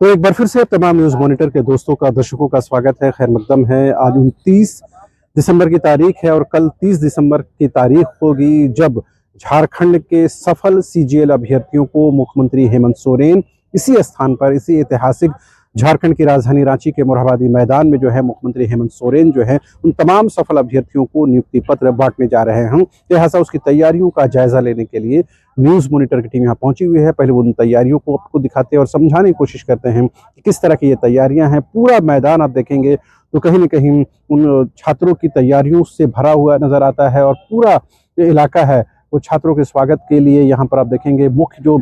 तो एक बार फिर से तमाम न्यूज़ मॉनिटर के दोस्तों का, दर्शकों का स्वागत है, खैर मकदम है। आज 29 दिसंबर की तारीख है और कल 30 दिसंबर की तारीख होगी जब झारखंड के सफल सीजीएल अभ्यर्थियों को मुख्यमंत्री हेमंत सोरेन इसी स्थान पर, इसी ऐतिहासिक झारखंड की राजधानी रांची के मोरहाबादी मैदान में जो है मुख्यमंत्री हेमंत सोरेन जो है उन तमाम सफल अभ्यर्थियों को नियुक्ति पत्र बांटने जा रहे हैं। लिहाजा उसकी तैयारियों का जायजा लेने के लिए न्यूज़ मॉनिटर की टीम यहाँ पहुंची हुई है। पहले वो उन तैयारियों को आपको दिखाते हैं और समझाने की कोशिश करते हैं कि किस तरह की ये तैयारियां हैं। पूरा मैदान आप देखेंगे तो कहीं न कहीं उन छात्रों की तैयारियों से भरा हुआ नजर आता है और पूरा जो इलाका है वो छात्रों के स्वागत के लिए यहाँ पर आप देखेंगे मुख्य जो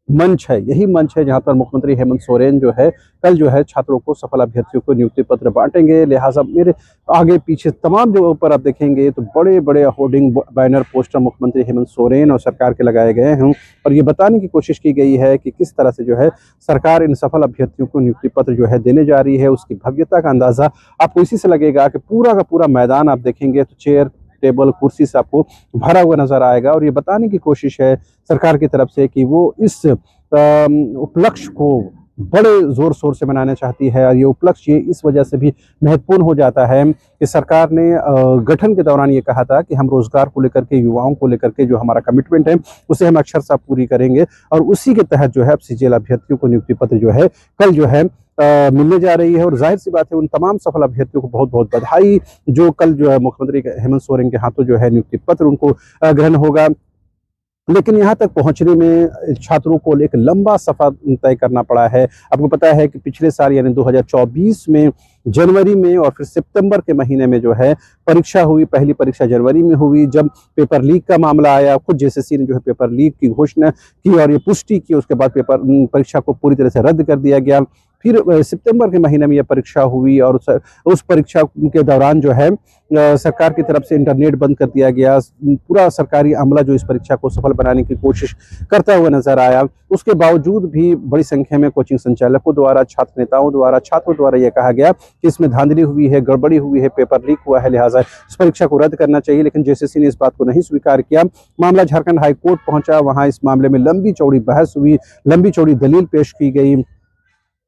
मंच है, यही मंच है जहां पर मुख्यमंत्री हेमंत सोरेन जो है कल जो है छात्रों को, सफल अभ्यर्थियों को नियुक्ति पत्र बांटेंगे। लिहाजा मेरे आगे पीछे तमाम जगहों पर आप देखेंगे तो बड़े बड़े होर्डिंग, बैनर, पोस्टर मुख्यमंत्री हेमंत सोरेन और सरकार के लगाए गए हैं और ये बताने की कोशिश की गई है कि किस तरह से जो है सरकार इन सफल अभ्यर्थियों को नियुक्ति पत्र जो है देने जा रही है। उसकी भव्यता का अंदाजा आपको इसी से लगेगा कि पूरा का पूरा मैदान आप देखेंगे तो चेयर, टेबल, कुर्सी से आपको भरा हुआ नजर आएगा और ये बताने की कोशिश है सरकार की तरफ से कि वो इस उपलक्ष्य को बड़े जोर शोर से मनाना चाहती है। और ये उपलक्ष्य ये इस वजह से भी महत्वपूर्ण हो जाता है कि सरकार ने गठन के दौरान ये कहा था कि हम रोजगार को लेकर के, युवाओं को लेकर के जो हमारा कमिटमेंट है उसे हम अक्षरशः पूरी करेंगे और उसी के तहत जो है अब सीजीएल अभ्यर्थियों को नियुक्ति पत्र जो है कल जो है मिलने जा रही है। और जाहिर सी बात है उन तमाम सफल अभ्यर्थियों को बहुत बहुत बधाई जो कल जो है मुख्यमंत्री हेमंत सोरेन के हाथों जो है नियुक्ति पत्र उनको ग्रहण होगा। लेकिन यहाँ तक पहुंचने में छात्रों को एक लंबा सफर तय करना पड़ा है। आपको पता है कि पिछले साल यानी 2024 में जनवरी में और फिर सितंबर के महीने में जो है परीक्षा हुई। पहली परीक्षा जनवरी में हुई। जब पेपर लीक का मामला आया, खुद जेएसएससी ने जो है पेपर लीक की घोषणा की और ये पुष्टि की, उसके बाद परीक्षा को पूरी तरह से रद्द कर दिया गया। फिर सितंबर के महीने में यह परीक्षा हुई और उस परीक्षा के दौरान जो है सरकार की तरफ से इंटरनेट बंद कर दिया गया। पूरा सरकारी अमला जो इस परीक्षा को सफल बनाने की कोशिश करता हुआ नजर आया। उसके बावजूद भी बड़ी संख्या में कोचिंग संचालकों द्वारा, छात्र नेताओं द्वारा, छात्रों द्वारा यह कहा गया कि इसमें धांधली हुई है, गड़बड़ी हुई है, पेपर लीक हुआ है, लिहाजा इस परीक्षा को रद्द करना चाहिए। लेकिन जेएसएससी ने इस बात को नहीं स्वीकार किया। मामला झारखंड हाईकोर्ट पहुंचा। वहां इस मामले में लंबी चौड़ी बहस हुई, लंबी चौड़ी दलील पेश की गई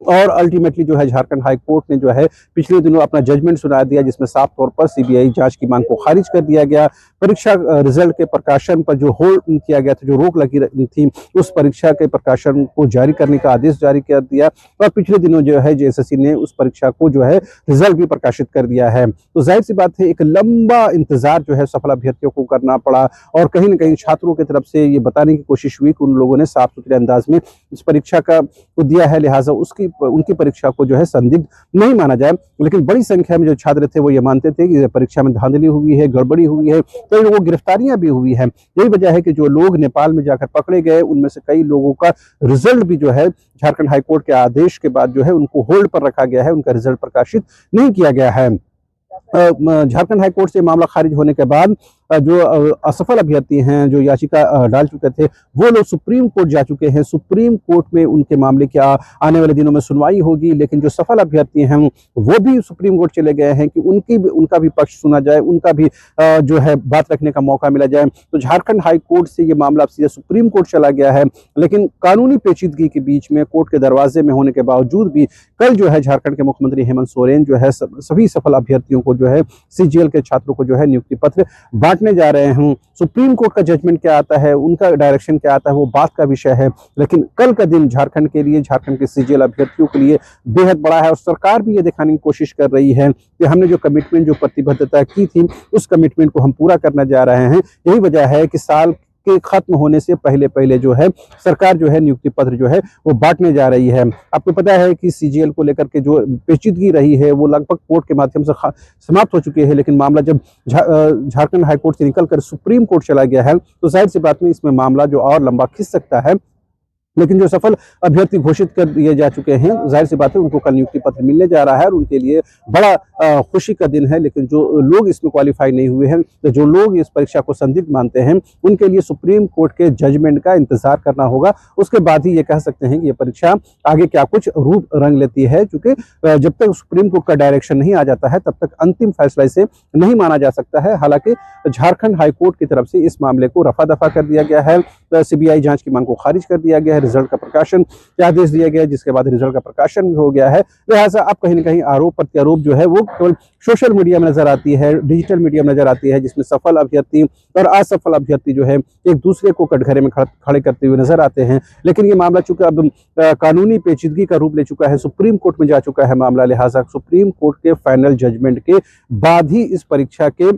और अल्टीमेटली जो है झारखंड हाई कोर्ट ने जो है पिछले दिनों अपना जजमेंट सुना दिया, जिसमें साफ तौर पर सीबीआई जांच की मांग को खारिज कर दिया गया। परीक्षा रिजल्ट के प्रकाशन पर जो होल्ड किया गया था, जो रोक लगी थी, उस परीक्षा के प्रकाशन को जारी करने का आदेश जारी कर दिया और पिछले दिनों जो है जेएसएससी ने उस परीक्षा को जो है रिजल्ट भी प्रकाशित कर दिया है। तो जाहिर सी बात है एक लंबा इंतजार जो है सफल अभ्यर्थियों को करना पड़ा और कहीं ना कहीं छात्रों की तरफ से ये बताने की कोशिश हुई कि उन लोगों ने साफ सुथरे अंदाज में इस परीक्षा का को दिया है, लिहाजा उनकी परीक्षा को जो है संदिग्ध नहीं माना जाए। लेकिन बड़ी संख्या में जो छात्र थे वो ये मानते थे कि परीक्षा में धांधली हुई है, गड़बड़ी हुई है, कई लोगों गिरफ्तारियां भी हुई है। यही वजह है कि जो लोग नेपाल में जाकर पकड़े गए उनमें से कई लोगों का रिजल्ट भी जो है झारखंड हाईकोर्ट के आदेश के बाद जो है उनको होल्ड पर रखा गया है, उनका रिजल्ट प्रकाशित नहीं किया गया है। झारखंड हाईकोर्ट से मामला खारिज होने के बाद जो असफल अभ्यर्थी हैं, जो याचिका डाल चुके थे, वो लोग सुप्रीम कोर्ट जा चुके हैं। सुप्रीम कोर्ट में उनके मामले की आने वाले दिनों में सुनवाई होगी। लेकिन जो सफल अभ्यर्थी हैं वो भी सुप्रीम कोर्ट चले गए हैं कि उनका भी पक्ष सुना जाए, उनका भी जो है बात रखने का मौका मिला जाए। तो झारखंड हाई कोर्ट से ये मामला अब सीधे सुप्रीम कोर्ट चला गया है। लेकिन कानूनी पेचीदगी के बीच में, कोर्ट के दरवाजे में होने के बावजूद भी कल जो है झारखंड के मुख्यमंत्री हेमंत सोरेन जो है सभी सफल अभ्यर्थियों को जो है सीजीएल के छात्रों को जो है नियुक्ति पत्र बांटने जा रहे हैं। सुप्रीम कोर्ट का जजमेंट क्या आता है, उनका डायरेक्शन क्या आता है, वो बात का विषय है। लेकिन कल का दिन झारखंड के लिए, झारखंड के सीजीएल अभ्यर्थियों के लिए बेहद बड़ा है और सरकार भी ये दिखाने की कोशिश कर रही है कि हमने जो कमिटमेंट, जो प्रतिबद्धता की थी, उस कमिटमेंट को हम पूरा करने जा रहे हैं। यही वजह है कि साल के खत्म होने से पहले पहले जो है सरकार जो है नियुक्ति पत्र जो है वो बांटने जा रही है। आपको पता है कि सीजीएल को लेकर के जो पेचीदगी रही है वो लगभग कोर्ट के माध्यम से समाप्त हो चुकी है। लेकिन मामला जब झारखंड हाईकोर्ट से निकलकर सुप्रीम कोर्ट चला गया है तो जाहिर सी बात में इसमें मामला जो और लंबा खिंच सकता है। लेकिन जो सफल अभ्यर्थी घोषित कर दिए जा चुके हैं, जाहिर सी बात है उनको कल नियुक्ति पत्र मिलने जा रहा है और उनके लिए बड़ा खुशी का दिन है। लेकिन जो लोग इसमें क्वालिफाई नहीं हुए हैं, तो जो लोग इस परीक्षा को संदिग्ध मानते हैं, उनके लिए सुप्रीम कोर्ट के जजमेंट का इंतजार करना होगा। उसके बाद ही ये कह सकते हैं कि ये परीक्षा आगे क्या कुछ रूप रंग लेती है, क्योंकि जब तक सुप्रीम कोर्ट का डायरेक्शन नहीं आ जाता है तब तक अंतिम फैसला इसे नहीं माना जा सकता है। हालांकि झारखंड हाईकोर्ट की तरफ से इस मामले को रफा दफा कर दिया गया है, सीबीआई जांच की मांग को खारिज कर दिया गया है, रिजल्ट का प्रकाशन के आदेश दिया गया, जिसके बाद रिजल्ट का प्रकाशन भी हो गया है। लिहाजा अब कहीं ना कहीं आरोप प्रत्यारोप जो है वो केवल सोशल मीडिया में नजर आती है, डिजिटल मीडिया में नजर आती है, जिसमें सफल अभ्यर्थी और असफल अभ्यर्थी जो है एक दूसरे को कटघरे में खड़े करते हुए नजर आते हैं। लेकिन ये मामला चूंकि अब कानूनी पेचीदगी का रूप ले चुका है, सुप्रीम कोर्ट में जा चुका है मामला, लिहाजा सुप्रीम कोर्ट के फाइनल जजमेंट के बाद ही इस परीक्षा के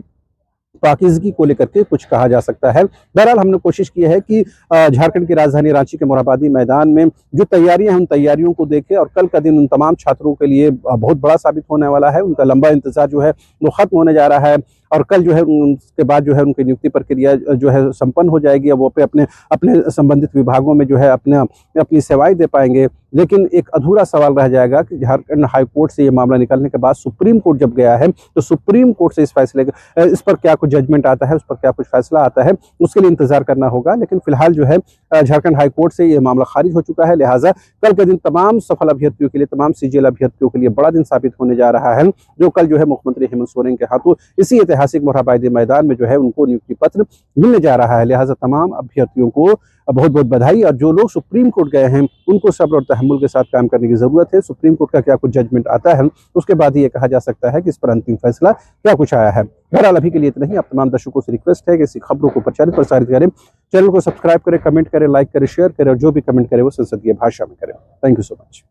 पाकीज़गी को लेकर के कुछ कहा जा सकता है। बहरहाल हमने कोशिश की है कि झारखंड की राजधानी रांची के मोरहाबादी मैदान में जो तैयारियां हैं उन तैयारियों को देखें, और कल का दिन उन तमाम छात्रों के लिए बहुत बड़ा साबित होने वाला है। उनका लंबा इंतजार जो है वो खत्म होने जा रहा है, और कल जो है उसके बाद जो है उनकी नियुक्ति प्रक्रिया जो है संपन्न हो जाएगी। अब वो पे अपने अपने संबंधित विभागों में जो है अपनी सेवाएं दे पाएंगे। लेकिन एक अधूरा सवाल रह जाएगा कि झारखंड हाई कोर्ट से ये मामला निकलने के बाद सुप्रीम कोर्ट जब गया है, तो सुप्रीम कोर्ट से इस पर क्या कुछ जजमेंट आता है, उस पर क्या कुछ फैसला आता है, उसके लिए इंतजार करना होगा। लेकिन फिलहाल जो है झारखंड हाई कोर्ट से ये मामला खारिज हो चुका है। लिहाजा कल के दिन तमाम सफल अभ्यर्थियों के लिए, तमाम सीजीएल अभ्यर्थियों के लिए बड़ा दिन साबित होने जा रहा है, जो कल जो है मुख्यमंत्री हेमंत सोरेन के हाथों इसी ऐतिहासिक मोरहाबादी मैदान में जो है उनको नियुक्ति पत्र मिलने जा रहा है। लिहाजा तमाम अभ्यर्थियों को बहुत बहुत बधाई, और जो लोग सुप्रीम कोर्ट गए हैं उनको सब्र और तहम्मुल के साथ काम करने की जरूरत है। सुप्रीम कोर्ट का क्या कुछ जजमेंट आता है उसके बाद ही ये कहा जा सकता है कि इस पर अंतिम फैसला क्या कुछ आया है। बहरहाल अभी के लिए इतना ही। आप तमाम दर्शकों से रिक्वेस्ट है कि इसी खबरों को प्रसारित करें, चैनल को सब्सक्राइब करें, कमेंट करें, लाइक करें, शेयर करें, और जो भी कमेंट करें वो संसदीय भाषा में करें। Thank you so much.